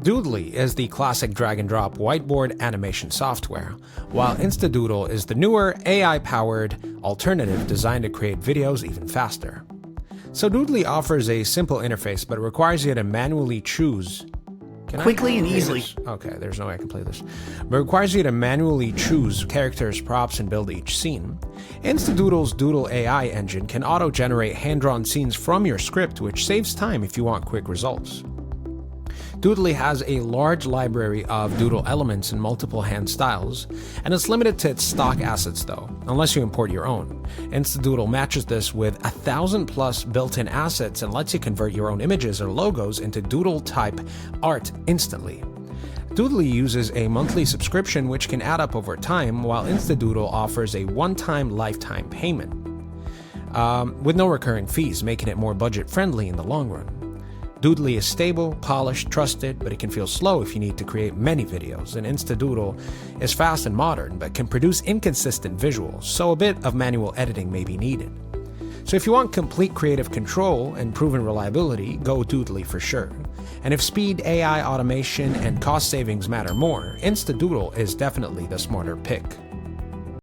Doodly is the classic drag-and-drop whiteboard animation software, while Instadoodle is the newer, AI-powered alternative designed to create videos even faster. So Doodly offers a simple interface, but it requires you to manually choose quickly and easily. Okay, there's no way I can play this. But it requires you to manually choose characters, props, and build each scene. Instadoodle's Doodle AI engine can auto-generate hand-drawn scenes from your script, which saves time if you want quick results. Doodly has a large library of doodle elements in multiple hand styles, and it's limited to its stock assets though, unless you import your own. Instadoodle matches this with 1,000+ built-in assets and lets you convert your own images or logos into doodle-type art instantly. Doodly uses a monthly subscription which can add up over time, while Instadoodle offers a one-time lifetime payment, with no recurring fees, making it more budget-friendly in the long run. Doodly is stable, polished, trusted, but it can feel slow if you need to create many videos, and Instadoodle is fast and modern, but can produce inconsistent visuals, so a bit of manual editing may be needed. So if you want complete creative control and proven reliability, go Doodly for sure. And if speed, AI, automation, and cost savings matter more, Instadoodle is definitely the smarter pick.